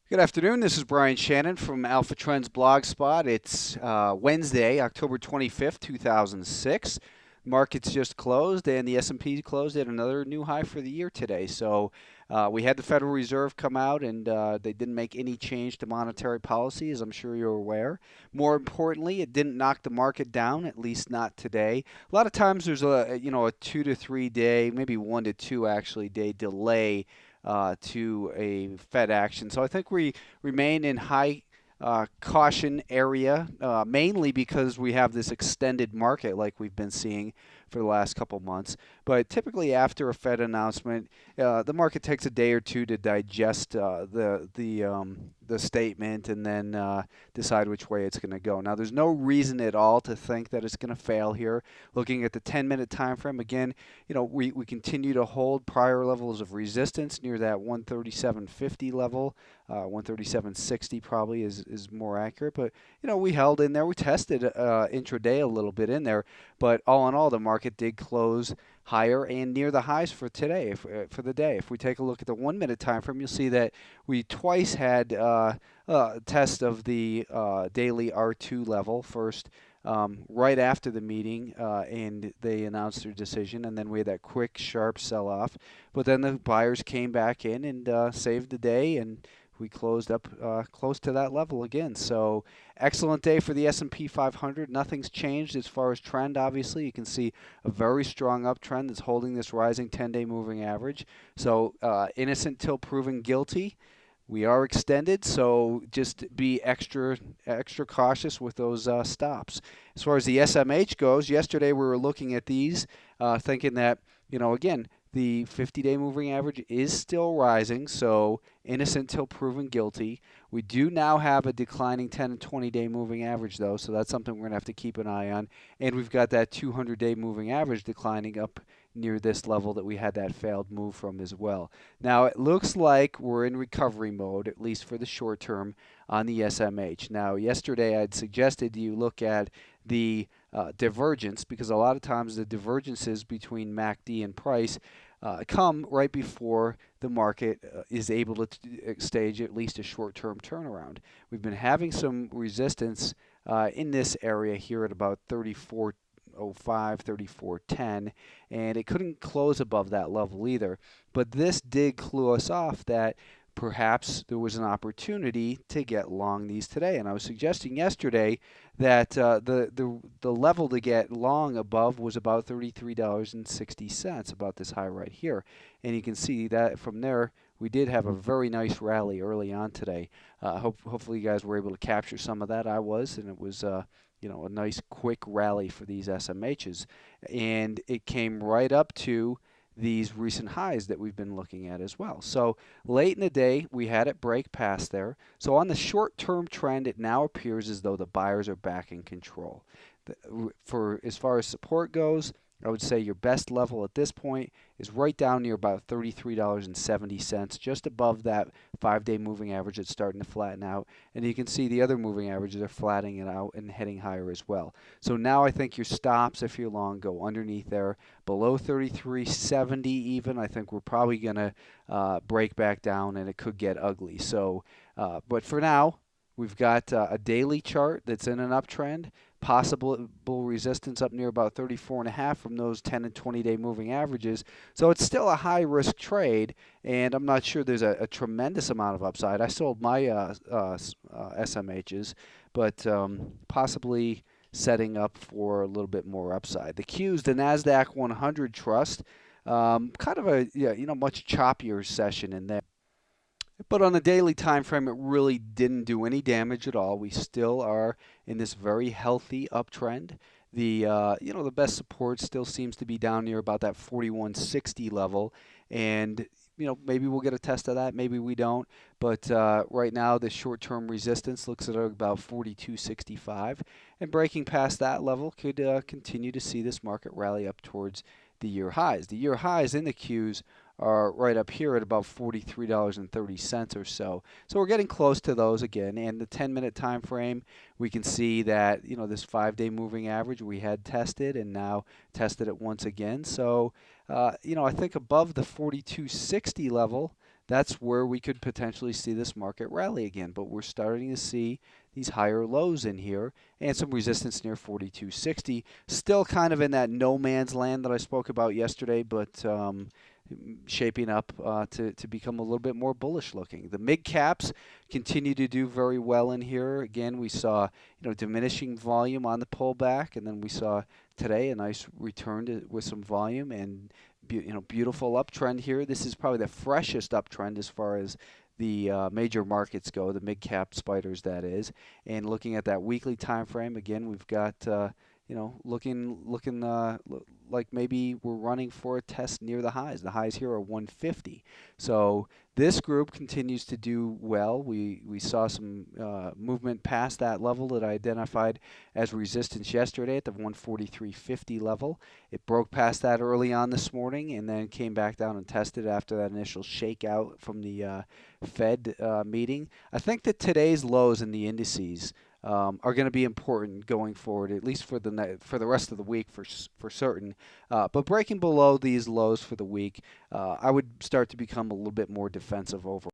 Good afternoon. This is Brian Shannon from Alpha Trends Blogspot. It's Wednesday, October 25th, 2006. Markets just closed, and the S&P closed at another new high for the year today. So we had the Federal Reserve come out, and they didn't make any change to monetary policy, as I'm sure you're aware. More importantly, it didn't knock the market down, at least not today. A lot of times there's a 2 to 3 day, maybe 1 to 2 actually day delay to a Fed action. So I think we remain in high caution area, mainly because we have this extended market like we've been seeing for the last couple months. But typically after a Fed announcement, the market takes a day or two to digest the statement and then decide which way it's going to go. Now, there's no reason at all to think that it's going to fail here. Looking at the 10-minute time frame, again, we continue to hold prior levels of resistance near that 137.50 level. 137.60 probably is more accurate, but we held in there. We tested intraday a little bit in there, but all in all, the market did close higher and near the highs for today, for the day. If we take a look at the 1 minute time frame, you'll see that we twice had a test of the daily R2 level. First, right after the meeting, and they announced their decision, and then we had that quick, sharp sell-off. But then the buyers came back in and saved the day, and we closed up close to that level again. So excellent day for the S&P 500. Nothing's changed as far as trend, obviously. You can see a very strong uptrend that's holding this rising 10-day moving average. So innocent till proven guilty. We are extended, so just be extra cautious with those stops. As far as the SMH goes, yesterday we were looking at these, thinking that, again, the 50-day moving average is still rising, so innocent till proven guilty. We do now have a declining 10 and 20-day moving average, though, so that's something we're going to have to keep an eye on. And we've got that 200-day moving average declining up near this level that we had that failed move from as well. Now, it looks like we're in recovery mode, at least for the short term, on the SMH. Now, yesterday I'd suggested you look at the divergence, because a lot of times the divergences between MACD and price come right before the market is able to stage at least a short-term turnaround. We've been having some resistance in this area here at about 34.05, 34.10, and it couldn't close above that level either. But this did clue us off that perhaps there was an opportunity to get long these today. And I was suggesting yesterday that the level to get long above was about $33.60, about this high right here. And you can see that from there, we did have a very nice rally early on today. Hopefully you guys were able to capture some of that. I was, and it was a nice quick rally for these SMHs. And it came right up to these recent highs that we've been looking at as well. So late in the day, we had it break past there. So on the short-term trend, it now appears as though the buyers are back in control. For as far as support goes, I would say your best level at this point is right down near about $33.70, just above that 5-day moving average that's starting to flatten out. And you can see the other moving averages are flattening it out and heading higher as well. So now I think your stops, if you're long, go underneath there. Below 33.70 even, I think we're probably going to break back down, and it could get ugly. So, but for now, we've got a daily chart that's in an uptrend, possible resistance up near about 34.5 from those 10 and 20-day moving averages. So it's still a high-risk trade, and I'm not sure there's a tremendous amount of upside. I sold my SMHs, but possibly setting up for a little bit more upside. The Qs, the Nasdaq 100 Trust, kind of a much choppier session in there. But on the daily time frame, it really didn't do any damage at all. We still are in this very healthy uptrend. The best support still seems to be down near about that 41.60 level, and maybe we'll get a test of that, maybe we don't. But right now, the short-term resistance looks at about 42.65, and breaking past that level could continue to see this market rally up towards the year highs. The year highs in the Qs are right up here at about $43.30 or so. So we're getting close to those again. And the 10-minute time frame, we can see that this 5-day moving average we had tested and now tested it once again. So I think above the 42.60 level, that's where we could potentially see this market rally again. But we're starting to see these higher lows in here and some resistance near 42.60. Still kind of in that no man's land that I spoke about yesterday, but shaping up to become a little bit more bullish looking. The mid caps continue to do very well in here. Again, we saw diminishing volume on the pullback, and then we saw today a nice return with some volume and beautiful uptrend here. This is probably the freshest uptrend as far as the major markets go, the mid cap spiders that is. And looking at that weekly time frame, again, we've got looking like maybe we're running for a test near the highs. The highs here are 150. So this group continues to do well. We saw some movement past that level that I identified as resistance yesterday at the 143.50 level. It broke past that early on this morning and then came back down and tested after that initial shakeout from the Fed meeting. I think that today's lows in the indices are going to be important going forward, at least for the rest of the week for certain. But breaking below these lows for the week, I would start to become a little bit more defensive overall.